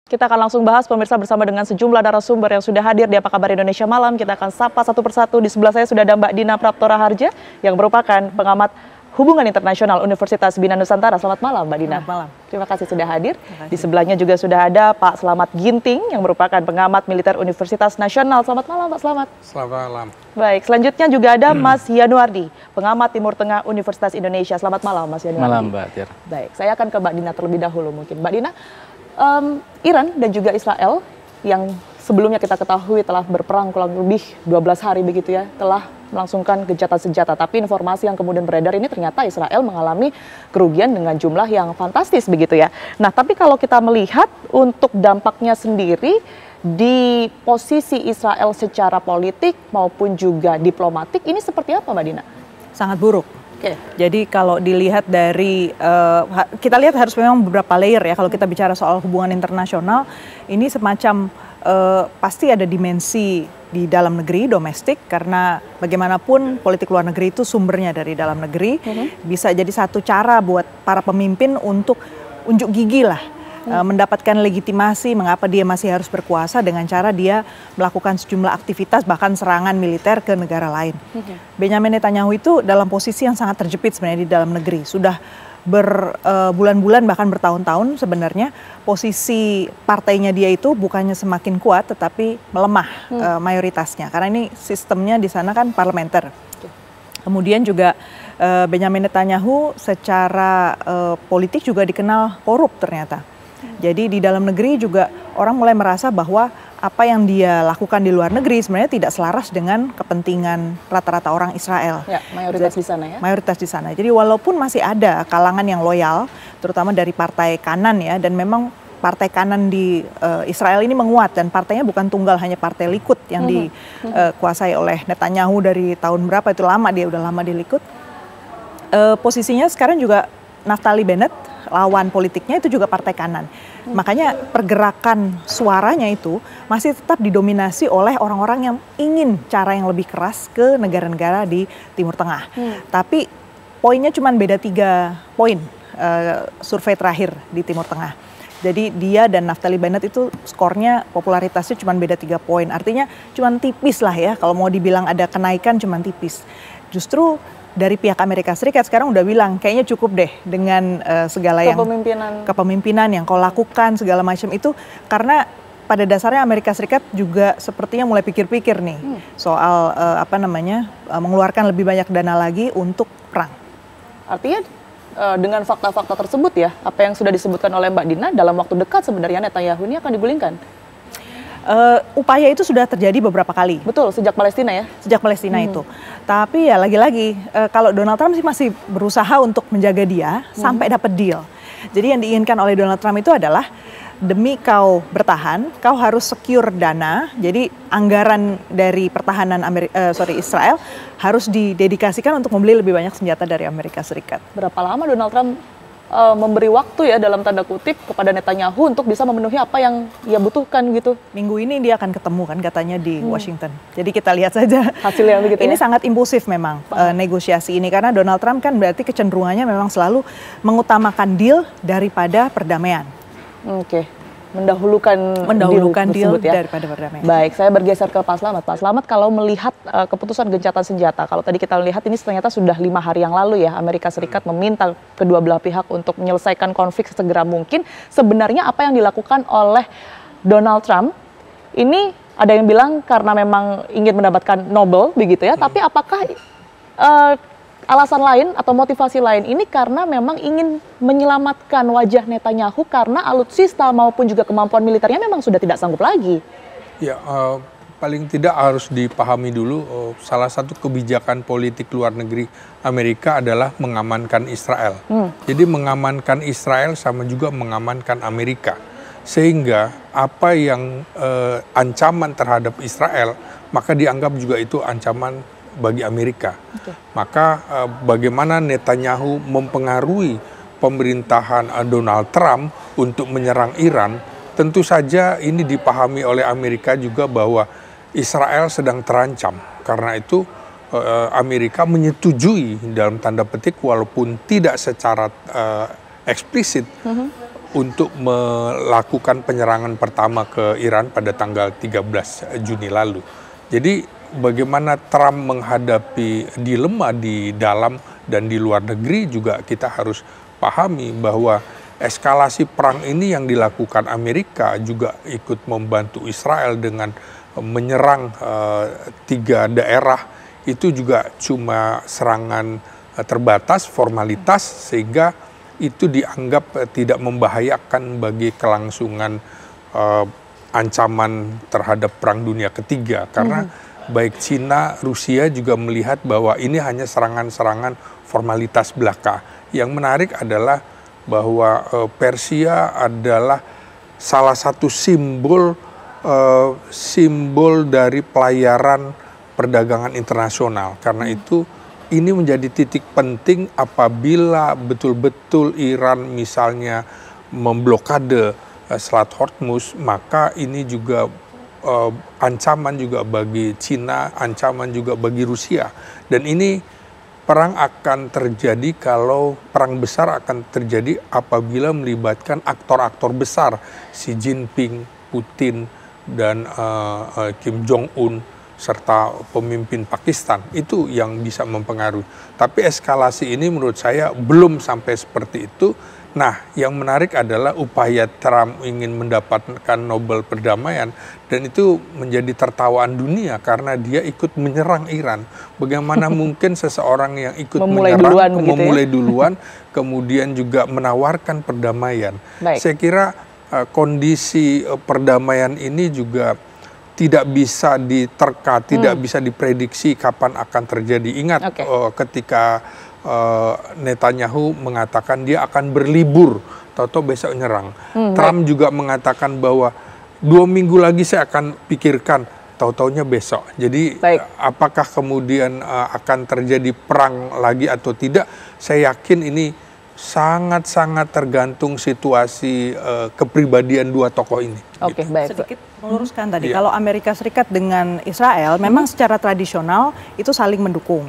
Kita akan langsung bahas pemirsa bersama dengan sejumlah narasumber yang sudah hadir di Apa Kabar Indonesia Malam. Kita akan sapa satu persatu. Di sebelah saya sudah ada Mbak Dina Praptora Harja yang merupakan pengamat hubungan internasional Universitas Bina Nusantara. Selamat malam Mbak Dina. Selamat malam. Terima kasih sudah hadir. Di sebelahnya juga sudah ada Pak Slamet Ginting yang merupakan pengamat militer Universitas Nasional. Selamat malam Pak Slamet. Selamat malam. Baik, selanjutnya juga ada Mas Yanuardi, pengamat Timur Tengah Universitas Indonesia. Selamat malam Mas Yanuardi. Malam Mbak Tir. Baik, saya akan ke Mbak Dina terlebih dahulu mungkin. Mbak Dina, Iran dan juga Israel yang sebelumnya kita ketahui telah berperang kurang lebih 12 hari begitu ya, telah melangsungkan gencatan senjata. Tapi informasi yang kemudian beredar ini ternyata Israel mengalami kerugian dengan jumlah yang fantastis begitu ya. Nah, tapi kalau kita melihat untuk dampaknya sendiri di posisi Israel secara politik maupun juga diplomatik, ini seperti apa Mbak Dina? Sangat buruk. Oke. Jadi kalau dilihat dari, kita lihat harus memang beberapa layer ya kalau kita bicara soal hubungan internasional, ini semacam pasti ada dimensi di dalam negeri, domestik, karena bagaimanapun politik luar negeri itu sumbernya dari dalam negeri, bisa jadi satu cara buat para pemimpin untuk unjuk gigi lah, mendapatkan legitimasi mengapa dia masih harus berkuasa dengan cara dia melakukan sejumlah aktivitas bahkan serangan militer ke negara lain. Benjamin Netanyahu itu dalam posisi yang sangat terjepit sebenarnya di dalam negeri. Sudah berbulan-bulan bahkan bertahun-tahun sebenarnya posisi partainya dia itu bukannya semakin kuat tetapi melemah mayoritasnya. Karena ini sistemnya di sana kan parlementer. Kemudian juga Benjamin Netanyahu secara politik juga dikenal korup ternyata. Jadi di dalam negeri juga orang mulai merasa bahwa apa yang dia lakukan di luar negeri sebenarnya tidak selaras dengan kepentingan rata-rata orang Israel. Ya, mayoritas di sana ya. Mayoritas di sana. Jadi walaupun masih ada kalangan yang loyal, terutama dari partai kanan ya, dan memang partai kanan di Israel ini menguat dan partainya bukan tunggal, hanya partai Likud yang dikuasai oleh Netanyahu dari tahun berapa itu lama, dia udah lama di Likud. Posisinya sekarang juga Naftali Bennett, lawan politiknya itu juga partai kanan. Makanya pergerakan suaranya itu masih tetap didominasi oleh orang-orang yang ingin cara yang lebih keras ke negara-negara di Timur Tengah. Tapi poinnya cuma beda 3 poin survei terakhir di Timur Tengah. Jadi dia dan Naftali Bennett itu skornya, popularitasnya cuma beda 3 poin. Artinya cuma tipis lah ya, kalau mau dibilang ada kenaikan cuma tipis. Justru dari pihak Amerika Serikat sekarang udah bilang kayaknya cukup deh dengan segala yang kepemimpinan yang kau lakukan segala macam itu, karena pada dasarnya Amerika Serikat juga sepertinya mulai pikir-pikir nih soal mengeluarkan lebih banyak dana lagi untuk perang. Artinya dengan fakta-fakta tersebut ya, apa yang sudah disebutkan oleh Mbak Dina, dalam waktu dekat sebenarnya Netanyahu ini akan digulingkan. Upaya itu sudah terjadi beberapa kali. Betul, sejak Palestina ya? Sejak Palestina itu. Tapi ya lagi-lagi, kalau Donald Trump sih masih berusaha untuk menjaga dia sampai dapat deal. Jadi yang diinginkan oleh Donald Trump itu adalah demi kau bertahan, kau harus secure dana. Jadi anggaran dari pertahanan Israel harus didedikasikan untuk membeli lebih banyak senjata dari Amerika Serikat. Berapa lama Donald Trump memberi waktu ya dalam tanda kutip kepada Netanyahu untuk bisa memenuhi apa yang ia butuhkan gitu? Minggu ini dia akan ketemu kan katanya di Washington. Jadi kita lihat saja hasilnya begitu. Ini sangat impulsif memang negosiasi ini, karena Donald Trump kan berarti kecenderungannya memang selalu mengutamakan deal daripada perdamaian. Oke. Mendahulukan deal ya, daripada perdamaian. Baik, saya bergeser ke Pak Slamet. Pak Slamet, kalau melihat keputusan gencatan senjata, kalau tadi kita lihat ini ternyata sudah 5 hari yang lalu ya, Amerika Serikat meminta kedua belah pihak untuk menyelesaikan konflik sesegera mungkin. Sebenarnya apa yang dilakukan oleh Donald Trump ini ada yang bilang karena memang ingin mendapatkan Nobel begitu ya, tapi apakah alasan lain atau motivasi lain ini karena memang ingin menyelamatkan wajah Netanyahu karena alutsista maupun juga kemampuan militernya memang sudah tidak sanggup lagi? Ya, paling tidak harus dipahami dulu salah satu kebijakan politik luar negeri Amerika adalah mengamankan Israel. Jadi mengamankan Israel sama juga mengamankan Amerika. Sehingga apa yang ancaman terhadap Israel, maka dianggap juga itu ancaman bagi Amerika. Maka bagaimana Netanyahu mempengaruhi pemerintahan Donald Trump untuk menyerang Iran, tentu saja ini dipahami oleh Amerika juga bahwa Israel sedang terancam. Karena itu Amerika menyetujui dalam tanda petik walaupun tidak secara eksplisit untuk melakukan penyerangan pertama ke Iran pada tanggal 13 Juni lalu. Jadi bagaimana Trump menghadapi dilema di dalam dan di luar negeri juga kita harus pahami bahwa eskalasi perang ini yang dilakukan Amerika juga ikut membantu Israel dengan menyerang 3 daerah. Itu juga cuma serangan terbatas, formalitas, sehingga itu dianggap tidak membahayakan bagi kelangsungan ancaman terhadap Perang Dunia Ketiga. Karena baik Cina, Rusia juga melihat bahwa ini hanya serangan-serangan formalitas belaka. Yang menarik adalah bahwa Persia adalah salah satu simbol dari pelayaran perdagangan internasional. Karena itu ini menjadi titik penting apabila betul-betul Iran misalnya memblokade Selat Hormuz, maka ini juga ancaman juga bagi Cina, ancaman juga bagi Rusia. Dan ini perang akan terjadi perang besar akan terjadi apabila melibatkan aktor-aktor besar, Xi Jinping, Putin, dan Kim Jong-un, serta pemimpin Pakistan. Itu yang bisa mempengaruhi. Tapi eskalasi ini menurut saya belum sampai seperti itu. Nah, yang menarik adalah upaya Trump ingin mendapatkan Nobel perdamaian, dan itu menjadi tertawaan dunia karena dia ikut menyerang Iran. Bagaimana mungkin seseorang yang ikut memulai duluan, kemudian juga menawarkan perdamaian. Baik. Saya kira kondisi perdamaian ini juga tidak bisa diterka, tidak bisa diprediksi kapan akan terjadi. Ingat ketika Netanyahu mengatakan dia akan berlibur, tahu-tahu besok nyerang. Trump juga mengatakan bahwa 2 minggu lagi saya akan pikirkan, tahu-taunya besok. Jadi apakah kemudian akan terjadi perang lagi atau tidak? Saya yakin ini sangat-sangat tergantung situasi kepribadian dua tokoh ini. Oke, baik. Sedikit meluruskan tadi, kalau Amerika Serikat dengan Israel memang secara tradisional itu saling mendukung.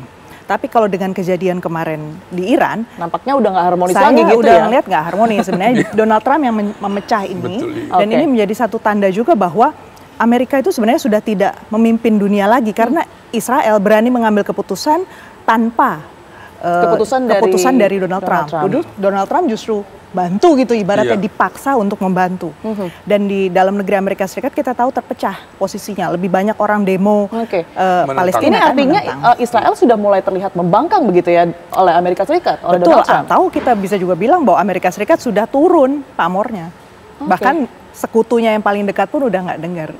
Tapi kalau dengan kejadian kemarin di Iran, nampaknya udah nggak harmonis lagi gitu ya. Saya udah ngeliat nggak harmonis sebenarnya. Donald Trump yang memecah ini, dan ini menjadi satu tanda juga bahwa Amerika itu sebenarnya sudah tidak memimpin dunia lagi karena Israel berani mengambil keputusan tanpa keputusan dari Donald Trump. Donald Trump justru bantu gitu, ibaratnya dipaksa untuk membantu. Dan di dalam negeri Amerika Serikat kita tahu terpecah posisinya, lebih banyak orang demo Palestina. Ini artinya Israel sudah mulai terlihat membangkang begitu ya oleh Amerika Serikat, oleh Donald Trump. Atau kita bisa juga bilang bahwa Amerika Serikat sudah turun pamornya. Bahkan sekutunya yang paling dekat pun udah nggak dengar.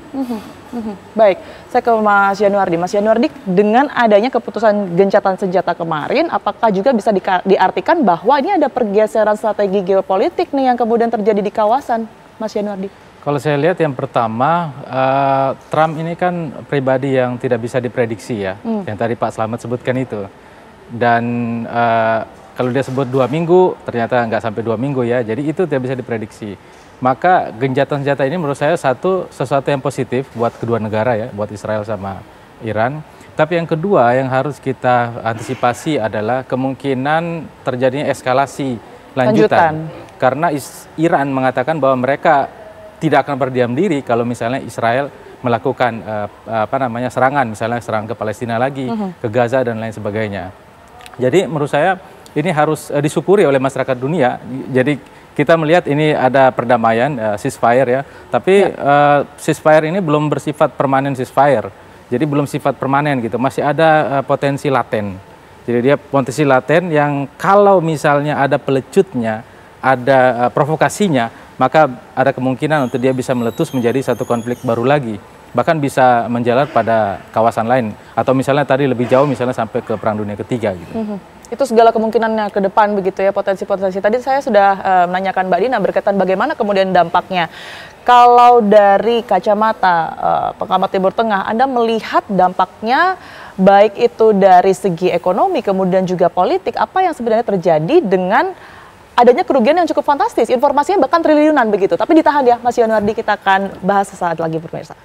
Baik, saya ke Mas Yanuardi. Mas Yanuardi, dengan adanya keputusan gencatan senjata kemarin, apakah juga bisa diartikan bahwa ini ada pergeseran strategi geopolitik nih yang kemudian terjadi di kawasan, Mas Yanuardi? Kalau saya lihat yang pertama, Trump ini kan pribadi yang tidak bisa diprediksi ya, yang tadi Pak Slamet sebutkan itu. Dan kalau dia sebut 2 minggu, ternyata nggak sampai 2 minggu ya, jadi itu tidak bisa diprediksi. Maka gencatan senjata ini menurut saya sesuatu yang positif buat kedua negara ya, buat Israel sama Iran. Tapi yang kedua yang harus kita antisipasi adalah kemungkinan terjadinya eskalasi lanjutan. Karena Iran mengatakan bahwa mereka tidak akan berdiam diri kalau misalnya Israel melakukan serangan, misalnya serang ke Palestina lagi, ke Gaza dan lain sebagainya. Jadi menurut saya ini harus disyukuri oleh masyarakat dunia. Jadi kita melihat ini ada perdamaian, ceasefire ya, tapi ceasefire ini belum bersifat permanen ceasefire, jadi belum sifat permanen gitu, masih ada potensi laten. Jadi dia potensi laten yang kalau misalnya ada pelecutnya, ada provokasinya, maka ada kemungkinan untuk dia bisa meletus menjadi satu konflik baru lagi, bahkan bisa menjalar pada kawasan lain, atau misalnya tadi lebih jauh misalnya sampai ke Perang Dunia Ketiga gitu. Itu segala kemungkinannya ke depan begitu ya, potensi-potensi. Tadi saya sudah menanyakan Mbak Dina berkaitan bagaimana kemudian dampaknya. Kalau dari kacamata pengamat Timur Tengah, Anda melihat dampaknya baik itu dari segi ekonomi kemudian juga politik, apa yang sebenarnya terjadi dengan adanya kerugian yang cukup fantastis, informasinya bahkan triliunan begitu. Tapi ditahan ya Mas Yanuardi, kita akan bahas sesaat lagi pemirsa.